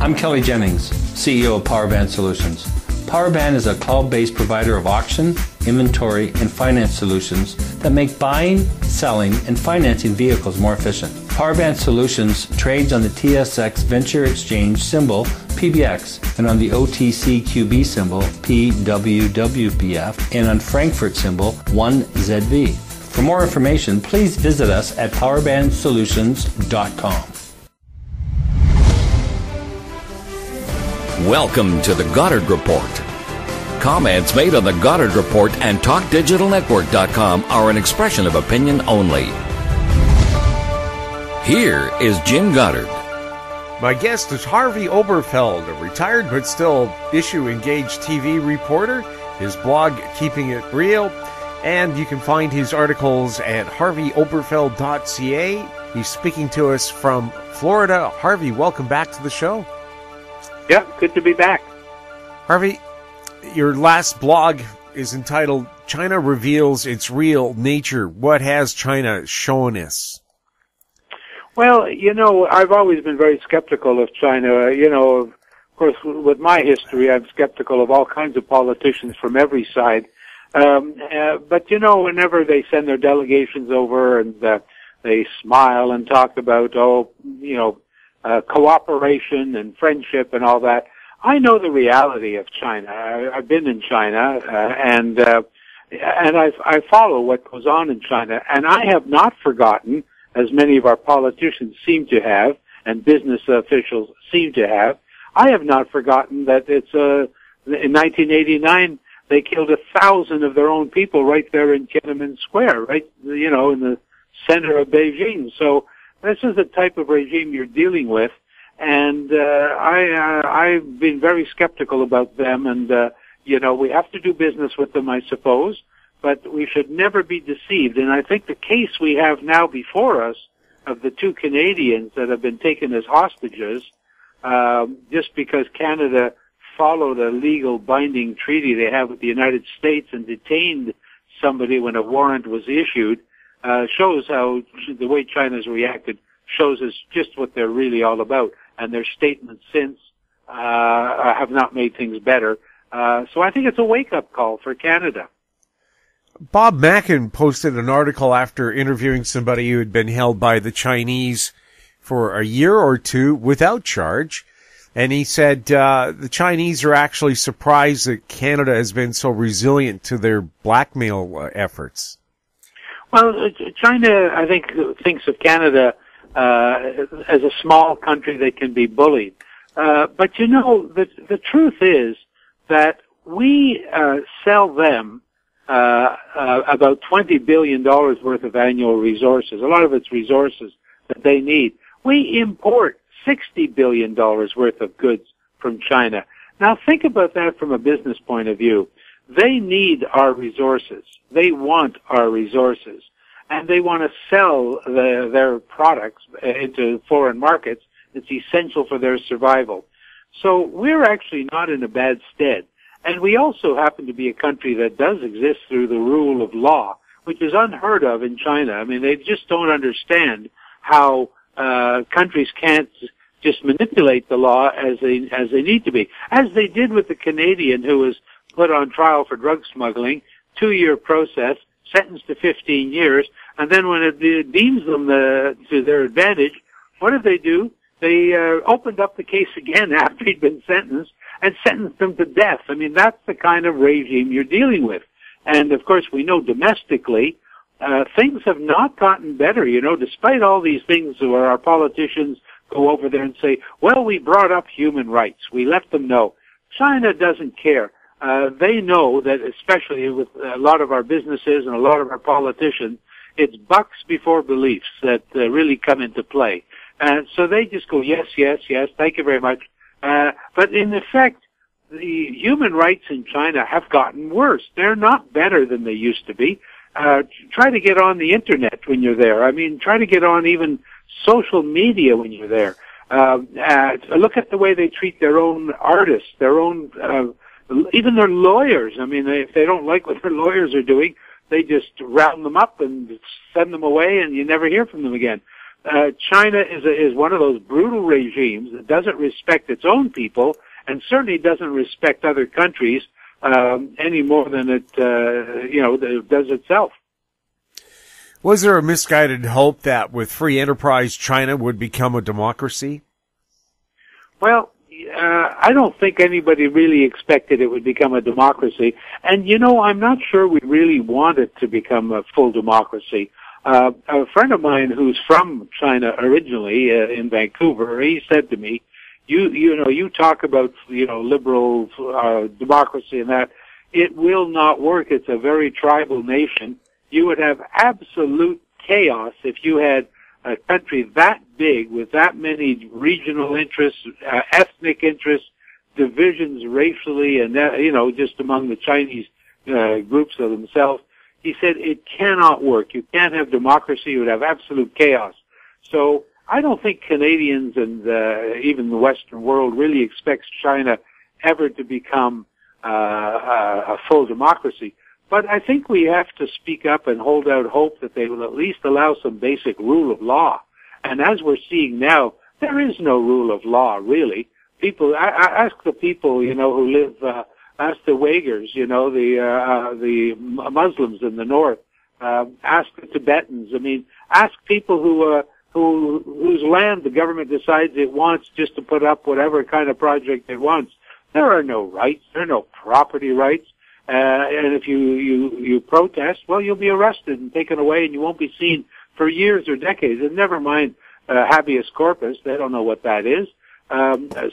I'm Kelly Jennings, CEO of Powerband Solutions. Powerband is a cloud-based provider of auction, inventory, and finance solutions that make buying, selling, and financing vehicles more efficient. Powerband Solutions trades on the TSX Venture Exchange symbol PBX and on the OTCQB symbol PWWPF and on Frankfurt symbol 1ZV. For more information, please visit us at powerbandsolutions.com. Welcome to the Goddard Report. Comments made on the Goddard Report and TalkDigitalNetwork.com are an expression of opinion only. Here is Jin Goddard. My guest is Harvey Oberfeld, a retired but still issue-engaged TV reporter. His blog, Keeping It Real, and you can find his articles at harveyoberfeld.ca. He's speaking to us from Florida. Harvey, welcome back to the show. Yeah, good to be back. Harvey, your last blog is entitled, China Reveals Its Real Nature. What has China shown us? Well, I've always been very skeptical of China. Of course, with my history, I'm skeptical of all kinds of politicians from every side. But whenever they send their delegations over and they smile and talk about, cooperation and friendship and all that, I know the reality of China. I've been in China, and I follow what goes on in China, and I have not forgotten, as many of our politicians seem to have, and business officials seem to have, I have not forgotten that it's, in 1989, they killed 1,000 of their own people right there in Tiananmen Square, right, in the center of Beijing. So this is the type of regime you're dealing with, and I've been very skeptical about them, and, we have to do business with them, I suppose, but we should never be deceived. And I think the case we have now before us of the two Canadians that have been taken as hostages, just because Canada followed a legal binding treaty they have with the United States and detained somebody when a warrant was issued, shows how the way China's reacted shows us just what they're really all about. And their statements since have not made things better. So I think it's a wake-up call for Canada. Bob Mackin posted an article after interviewing somebody who had been held by the Chinese for a year or two without charge. And he said the Chinese are actually surprised that Canada has been so resilient to their blackmail efforts. Well, China, I think, thinks of Canada as a small country that can be bullied. But the truth is that we sell them about $20 billion worth of annual resources, a lot of it's resources that they need. We import $60 billion worth of goods from China. Now think about that from a business point of view. They need our resources. They want our resources. And they want to sell their products into foreign markets. It's essential for their survival. So we're actually not in a bad stead. And we also happen to be a country that does exist through the rule of law, which is unheard of in China. I mean, they just don't understand how countries can't just manipulate the law as they need to be. As they did with the Canadian who was put on trial for drug smuggling, 2-year process, sentenced to 15 years, and then when it deems them to their advantage, what did they do? They opened up the case again after he'd been sentenced and sentenced him to death. I mean, that's the kind of regime you're dealing with. And, of course, we know domestically things have not gotten better, despite all these things where our politicians go over there and say, well, we brought up human rights. We let them know. China doesn't care. They know that, especially with a lot of our businesses and a lot of our politicians, it's bucks before beliefs that really come into play. And so they just go, yes, yes, yes, thank you very much. But in effect, the human rights in China have gotten worse. They're not better than they used to be. Try to get on the internet when you're there. I mean, try to get on even social media when you're there. Look at the way they treat their own artists, their own, even their lawyers. I mean, if they don't like what their lawyers are doing, they just round them up and send them away, and you never hear from them again. China is one of those brutal regimes that doesn't respect its own people and certainly doesn't respect other countries any more than it does itself. Was there a misguided hope that with free enterprise China would become a democracy? Well, I don't think anybody really expected it would become a democracy. And, I'm not sure we really want it to become a full democracy. A friend of mine who's from China originally, in Vancouver, he said to me, you talk about, liberal democracy and that. It will not work. It's a very tribal nation. You would have absolute chaos if you had a country that big with that many regional interests, ethnic interests, divisions racially, and just among the Chinese groups of themselves. He said it cannot work. You can't have democracy. You would have absolute chaos. So I don't think Canadians and even the Western world really expects China ever to become a full democracy. But I think we have to speak up and hold out hope that they will at least allow some basic rule of law. And as we're seeing now, there is no rule of law, really. People, ask the people, who live, ask the Uyghurs, the Muslims in the north, ask the Tibetans. I mean, ask people whose land the government decides it wants just to put up whatever kind of project it wants. There are no rights. There are no property rights. And if you protest, well, you'll be arrested and taken away, and you won't be seen for years or decades. And never mind habeas corpus; they don't know what that is.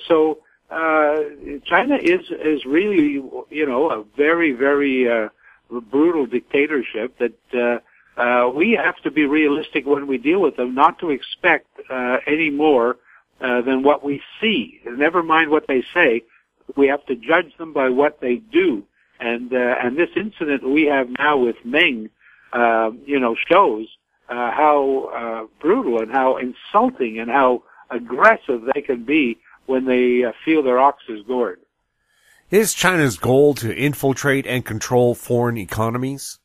So China is really, a very, very brutal dictatorship that we have to be realistic when we deal with them, not to expect any more than what we see. Never mind what they say; we have to judge them by what they do. And this incident we have now with Meng, shows how brutal and how insulting and how aggressive they can be when they feel their ox is gored. Is China's goal to infiltrate and control foreign economies?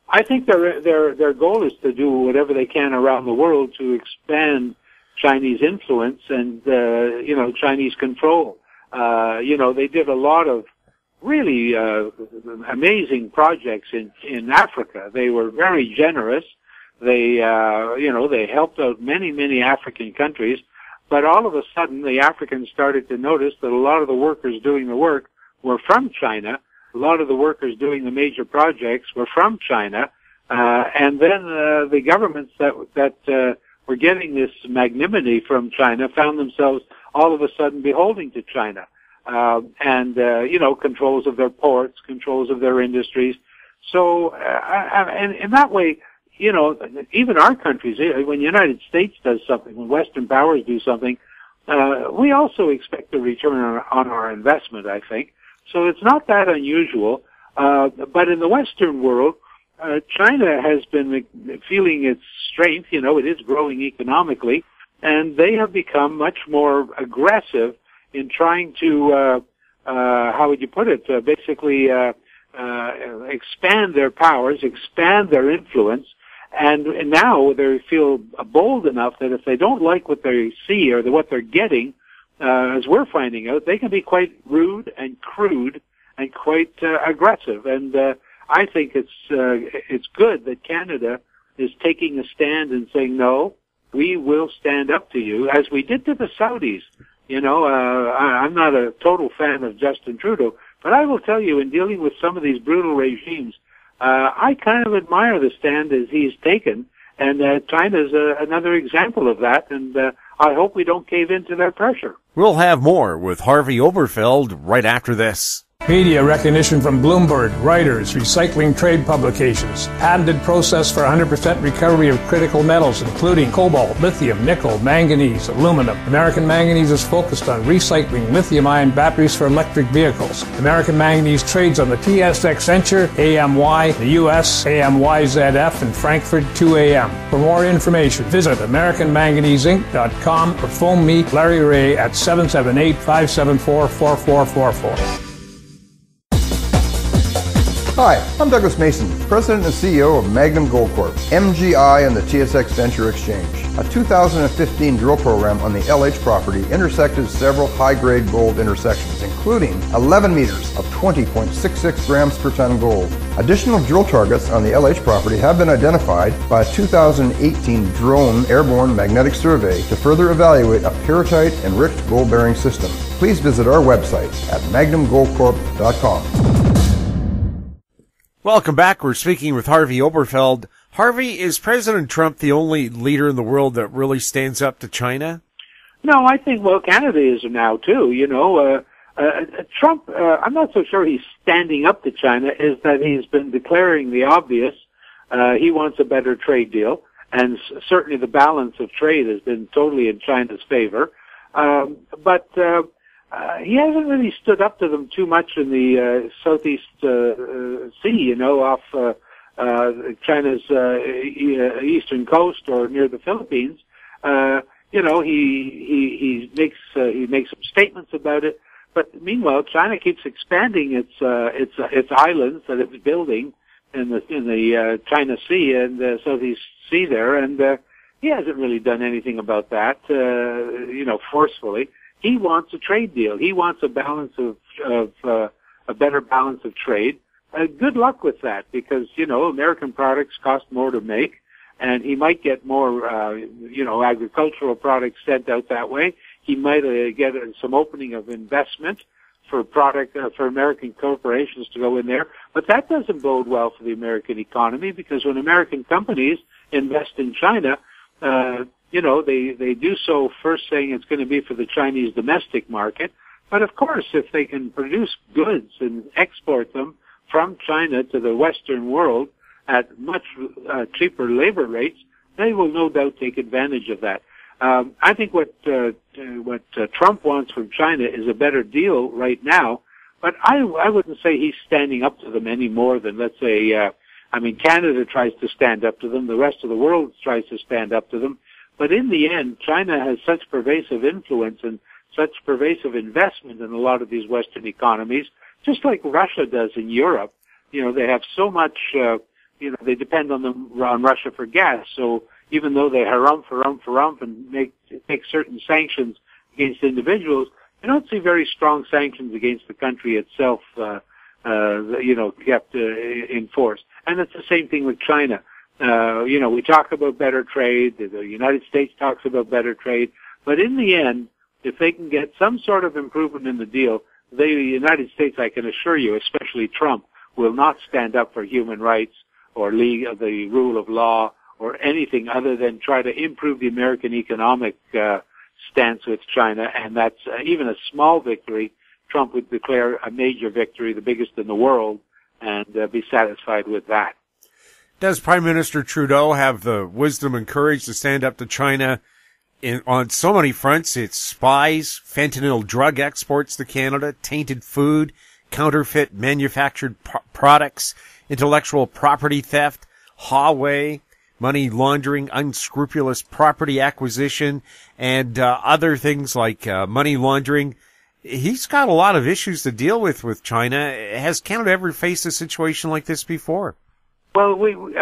I think their goal is to do whatever they can around the world to expand Chinese influence and Chinese control. They did a lot of really amazing projects in Africa. They were very generous. They helped out many African countries, but all of a sudden the Africans started to notice that a lot of the workers doing the work were from China. A lot of the workers doing the major projects were from China, and then the governments that were getting this magnanimity from China found themselves all of a sudden beholding to China. Controls of their ports, controls of their industries. So, and in that way, even our countries, when the United States does something, when Western powers do something, we also expect a return on our investment, I think. So it's not that unusual. But in the Western world, China has been feeling its strength. It is growing economically, and they have become much more aggressive in trying to, how would you put it, basically expand their powers, expand their influence, and now they feel bold enough that if they don't like what they see or what they're getting, as we're finding out, they can be quite rude and crude and quite aggressive. And I think it's good that Canada is taking a stand and saying, no, we will stand up to you, as we did to the Saudis. I'm not a total fan of Justin Trudeau, but I will tell you, in dealing with some of these brutal regimes, I kind of admire the stand as he's taken, and China's another example of that, and I hope we don't cave into their pressure. We'll have more with Harvey Oberfeld right after this. Media recognition from Bloomberg, Reuters, recycling trade publications, patented process for 100% recovery of critical metals, including cobalt, lithium, nickel, manganese, aluminum. American Manganese is focused on recycling lithium-ion batteries for electric vehicles. American Manganese trades on the TSX Venture, AMY, the US, AMYZF, and Frankfurt 2AM. For more information, visit AmericanManganeseInc.com or phone me, Larry Ray, at 778-574-4444. Hi, I'm Douglas Mason, President and CEO of Magnum Gold Corp, MGI and the TSX Venture Exchange. A 2015 drill program on the LH property intersected several high-grade gold intersections, including 11 meters of 20.66 grams per ton gold. Additional drill targets on the LH property have been identified by a 2018 drone airborne magnetic survey to further evaluate a pyrrhotite-enriched gold-bearing system. Please visit our website at magnumgoldcorp.com. Welcome back. We're speaking with Harvey Oberfeld. Harvey, is President Trump the only leader in the world that really stands up to China? No, I think, well, Canada is now too, Trump, I'm not so sure he's standing up to China, is that he's been declaring the obvious. He wants a better trade deal, and certainly the balance of trade has been totally in China's favor. But he hasn't really stood up to them too much in the Southeast Sea, off China's eastern coast or near the Philippines. He makes some statements about it, but meanwhile, China keeps expanding its islands that it's building in the China Sea and the Southeast Sea there, and he hasn't really done anything about that, forcefully. He wants a trade deal. He wants a balance of a better balance of trade. Good luck with that, because American products cost more to make, and he might get more agricultural products sent out that way. He might get some opening of investment for American corporations to go in there, but that doesn't bode well for the American economy, because when American companies invest in China, they do so first saying it's going to be for the Chinese domestic market. But of course, if they can produce goods and export them from China to the Western world at much cheaper labor rates, they will no doubt take advantage of that. I think what Trump wants from China is a better deal right now, but I wouldn't say he's standing up to them any more than, let's say, Canada tries to stand up to them, the rest of the world tries to stand up to them. But in the end, China has such pervasive influence and such pervasive investment in a lot of these Western economies, just like Russia does in Europe. They have so much, they depend on Russia for gas. So even though they harumph and take certain sanctions against individuals, you don't see very strong sanctions against the country itself, kept in force. And it's the same thing with China. We talk about better trade, the United States talks about better trade, but in the end, if they can get some sort of improvement in the deal, the United States, I can assure you, especially Trump, will not stand up for human rights or the rule of law or anything other than try to improve the American economic stance with China, and that's even a small victory. Trump would declare a major victory, the biggest in the world, and be satisfied with that. Does Prime Minister Trudeau have the wisdom and courage to stand up to China on so many fronts? It's spies, fentanyl drug exports to Canada, tainted food, counterfeit manufactured products, intellectual property theft, Huawei, money laundering, unscrupulous property acquisition, and other things like money laundering. He's got a lot of issues to deal with China. Has Canada ever faced a situation like this before? Well,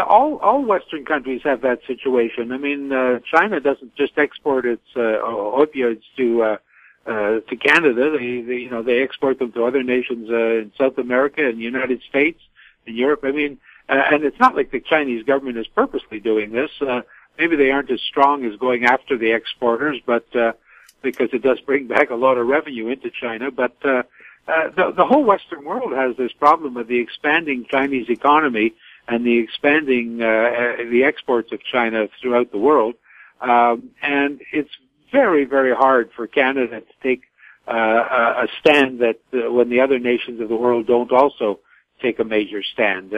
all Western countries have that situation. China doesn't just export its opioids to Canada. They export them to other nations in South America and the United States and Europe. And it's not like the Chinese government is purposely doing this. Maybe they aren't as strong as going after the exporters, but because it does bring back a lot of revenue into China. But the whole Western world has this problem of the expanding Chinese economy and the expanding the exports of China throughout the world. And it's very, very hard for Canada to take a stand that when the other nations of the world don't also take a major stand.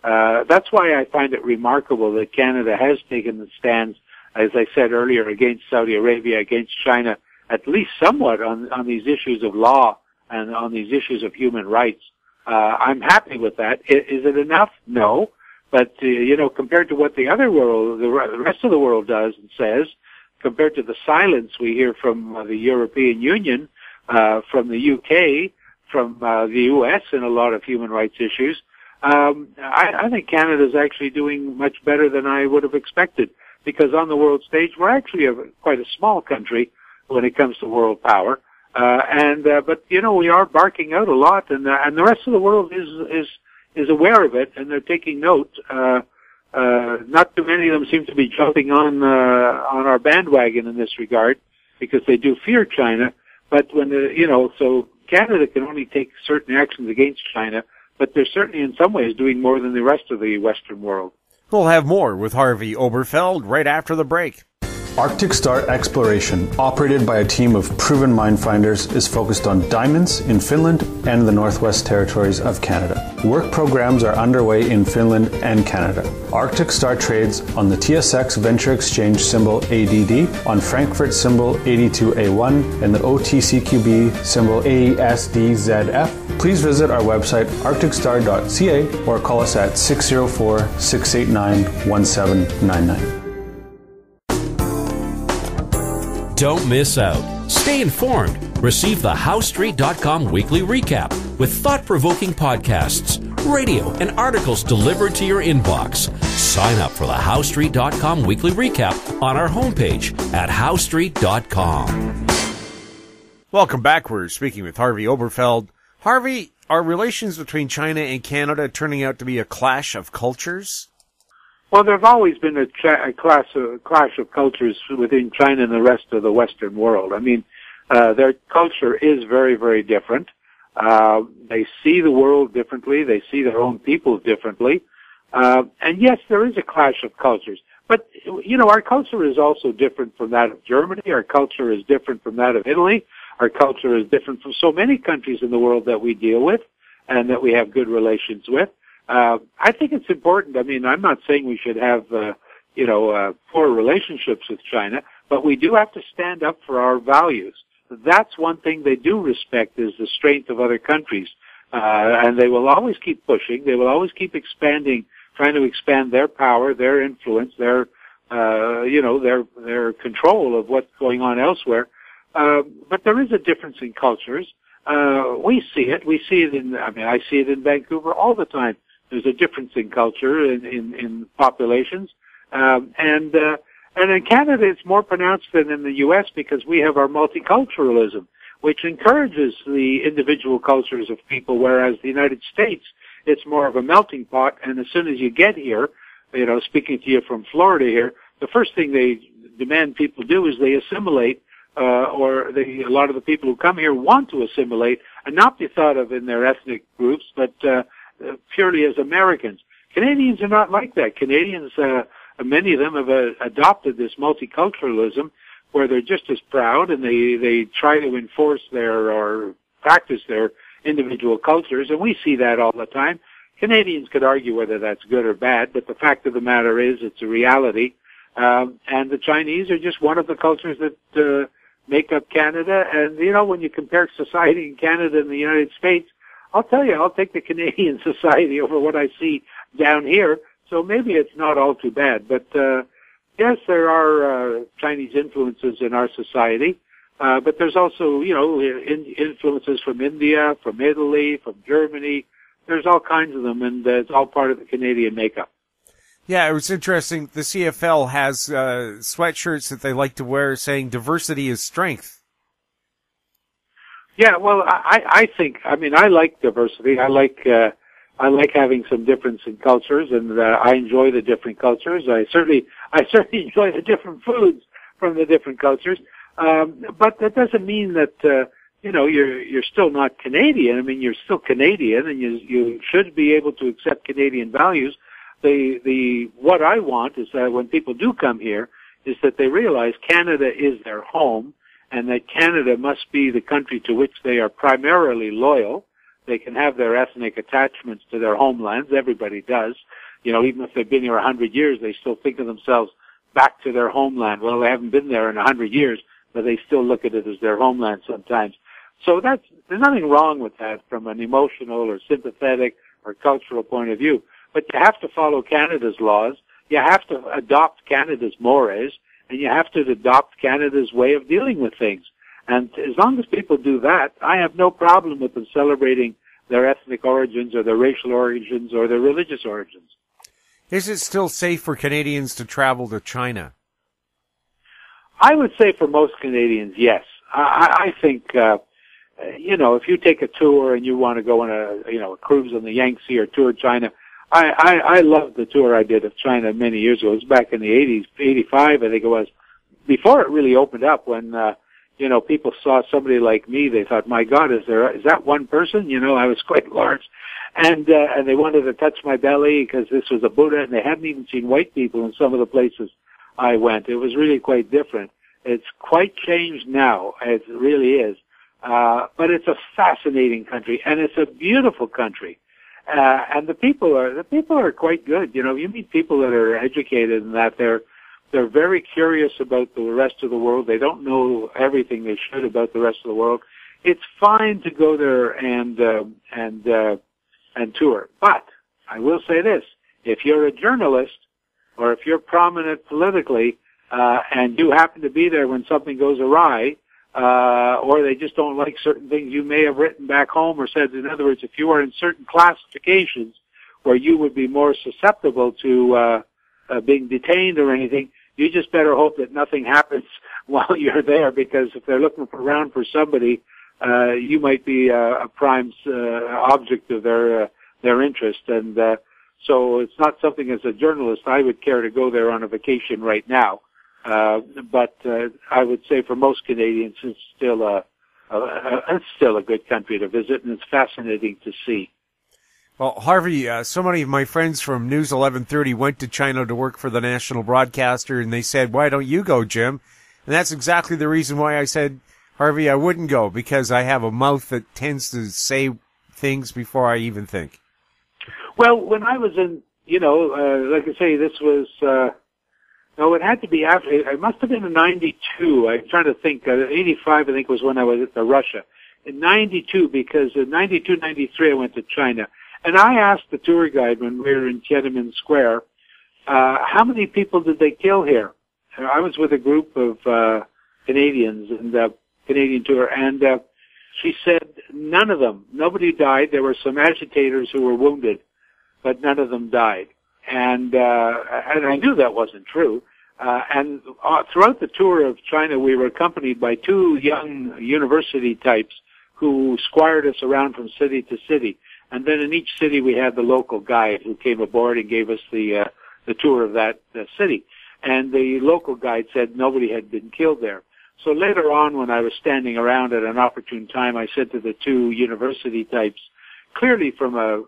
That's why I find it remarkable that Canada has taken the stands, as I said earlier, against Saudi Arabia, against China, at least somewhat on these issues of law and on these issues of human rights. I'm happy with that. Is it enough? No. But, compared to what the rest of the world does and says, compared to the silence we hear from the European Union, from the UK, from the US in a lot of human rights issues, I think Canada is actually doing much better than I would have expected, because on the world stage, we're actually quite a small country when it comes to world power. But we are barking out a lot, and the rest of the world is aware of it, and they're taking note. Not too many of them seem to be jumping on our bandwagon in this regard, because they do fear China. But so Canada can only take certain actions against China, but they're certainly in some ways doing more than the rest of the Western world. We'll have more with Harvey Oberfeld right after the break. Arctic Star Exploration, operated by a team of proven mine finders, is focused on diamonds in Finland and the Northwest Territories of Canada. Work programs are underway in Finland and Canada. Arctic Star trades on the TSX Venture Exchange symbol ADD, on Frankfurt symbol 82A1, and the OTCQB symbol ASDZF. Please visit our website arcticstar.ca or call us at 604-689-1799. Don't miss out. Stay informed. Receive the HowStreet.com weekly recap with thought-provoking podcasts, radio, and articles delivered to your inbox. Sign up for the HowStreet.com weekly recap on our homepage at HowStreet.com. Welcome back. We're speaking with Harvey Oberfeld. Harvey, are relations between China and Canada turning out to be a clash of cultures? Well, there have always been a clash of cultures within China and the rest of the Western world. I mean, their culture is very, very different. They see the world differently. They see their own people differently. And yes, there is a clash of cultures. But, our culture is also different from that of Germany. Our culture is different from that of Italy. Our culture is different from so many countries in the world that we deal with and that we have good relations with. I think it's important. I mean, I'm not saying we should have, poor relationships with China, but we do have to stand up for our values. That's one thing they do respect, is the strength of other countries. And they will always keep pushing. They will always keep expanding, trying to expand their power, their influence, their control of what's going on elsewhere. But there is a difference in cultures. We see it. I see it in Vancouver all the time. There's a difference in culture, in populations. And in Canada, it's more pronounced than in the U.S. because we have our multiculturalism, which encourages the individual cultures of people, whereas the United States, it's more of a melting pot. And as soon as you get here, speaking to you from Florida here, the first thing they demand people do is they assimilate, a lot of the people who come here want to assimilate and not be thought of in their ethnic groups, but purely as Americans. Canadians are not like that. Canadians, many of them have adopted this multiculturalism where they're just as proud, and they try to enforce or practice their individual cultures, and we see that all the time. Canadians could argue whether that's good or bad, but the fact of the matter is it's a reality. And the Chinese are just one of the cultures that make up Canada. And, when you compare society in Canada and the United States, I'll tell you, I'll take the Canadian society over what I see down here. So maybe it's not all too bad. But, yes, there are Chinese influences in our society. But there's also, influences from India, from Italy, from Germany. There's all kinds of them, and it's all part of the Canadian makeup. Yeah, it was interesting. The CFL has sweatshirts that they like to wear saying diversity is strength. Yeah, well, I like diversity. I like having some difference in cultures, and I enjoy the different cultures. I certainly enjoy the different foods from the different cultures. But that doesn't mean that you're still not Canadian. I mean, you're still Canadian, and you should be able to accept Canadian values. What I want is that when people do come here, is that they realize Canada is their home, and that Canada must be the country to which they are primarily loyal. They can have their ethnic attachments to their homelands. Everybody does. Even if they've been here 100 years, they still think of themselves back to their homeland. Well, they haven't been there in 100 years, but they still look at it as their homeland sometimes. So there's nothing wrong with that from an emotional or sympathetic or cultural point of view. But you have to follow Canada's laws. You have to adopt Canada's mores, and you have to adopt Canada's way of dealing with things. And as long as people do that, I have no problem with them celebrating their ethnic origins or their racial origins or their religious origins. Is it still safe for Canadians to travel to China? I would say for most Canadians, yes. I think, if you take a tour and you want to go on a cruise on the Yangtze or tour China, I loved the tour I did of China many years ago. It was back in the 80s, 85, I think it was, before it really opened up when, people saw somebody like me, they thought, my God, is that one person? I was quite large. And they wanted to touch my belly because this was a Buddha, and they hadn't even seen white people in some of the places I went. It was really quite different. It's quite changed now. It really is. But it's a fascinating country, and it's a beautiful country. And the people are quite good. You meet people that are educated and that they're very curious about the rest of the world. They don't know everything they should about the rest of the world. It's fine to go there and tour. But I will say this: if you're a journalist or if you're prominent politically, and you happen to be there when something goes awry, or they just don't like certain things you may have written back home or said. In other words, if you are in certain classifications where you would be more susceptible to being detained or anything, you just better hope that nothing happens while you're there, because if they're looking around for somebody, you might be a prime object of their interest. And so it's not something as a journalist I would care to go there on a vacation right now. But I would say for most Canadians, it's still a good country to visit, and it's fascinating to see. Well, Harvey, so many of my friends from News 1130 went to China to work for the national broadcaster, and they said, "Why don't you go, Jim?" And that's exactly the reason why I said, Harvey, I wouldn't go, because I have a mouth that tends to say things before I even think. Well, when I was in, like I say, this was. No, it had to be after. It must have been in 92. I'm trying to think. 85, I think, was when I was at Russia. In 92, because in 92, 93, I went to China. And I asked the tour guide when we were in Tiananmen Square, how many people did they kill here? I was with a group of Canadians and Canadian tour, and she said none of them. Nobody died. There were some agitators who were wounded, but none of them died. And I knew that wasn't true. And throughout the tour of China, we were accompanied by two young university types who squired us around from city to city. And then in each city, we had the local guide who came aboard and gave us the tour of that city. And the local guide said nobody had been killed there. So later on, when I was standing around at an opportune time, I said to the two university types, clearly from a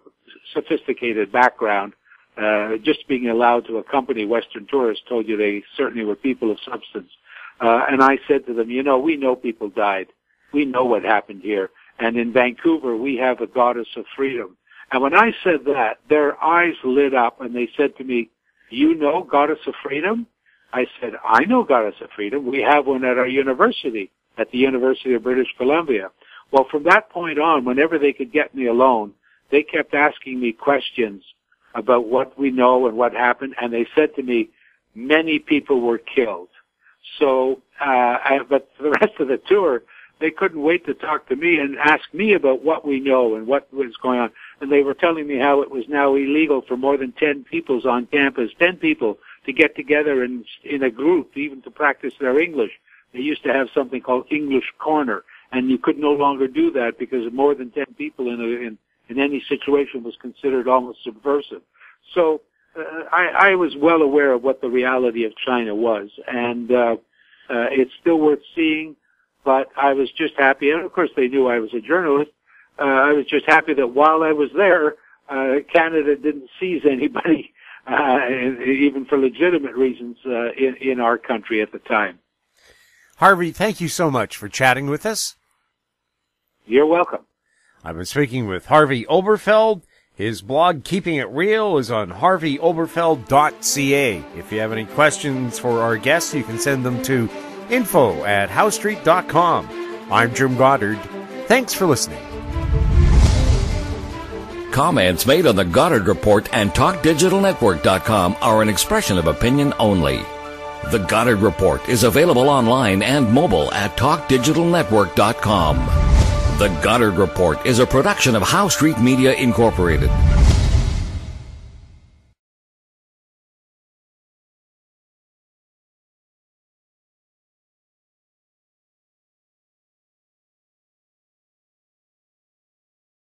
sophisticated background, just being allowed to accompany Western tourists told you they certainly were people of substance. And I said to them, we know people died. We know what happened here. And in Vancouver, we have a goddess of freedom. And when I said that, their eyes lit up and they said to me, you know goddess of freedom? I said, I know goddess of freedom. We have one at our university, at the University of British Columbia. Well, from that point on, whenever they could get me alone, they kept asking me questions about what we know and what happened, and they said to me, many people were killed. So, but for the rest of the tour, they couldn't wait to talk to me and ask me about what we know and what was going on. And they were telling me how it was now illegal for more than 10 people on campus, 10 people to get together in a group, even to practice their English. They used to have something called English Corner, and you could no longer do that because more than 10 people in any situation was considered almost subversive. So I was well aware of what the reality of China was, and it's still worth seeing, but I was just happy, and of course they knew I was a journalist. I was just happy that while I was there, Canada didn't seize anybody, even for legitimate reasons, in our country at the time. Harvey, thank you so much for chatting with us. You're welcome. I've been speaking with Harvey Oberfeld. His blog, Keeping It Real, is on harveyoberfeld.ca. If you have any questions for our guests, you can send them to info@howstreet.com. I'm Jim Goddard. Thanks for listening. Comments made on the Goddard Report and TalkDigitalNetwork.com are an expression of opinion only. The Goddard Report is available online and mobile at TalkDigitalNetwork.com. The Goddard Report is a production of Howe Street Media Incorporated.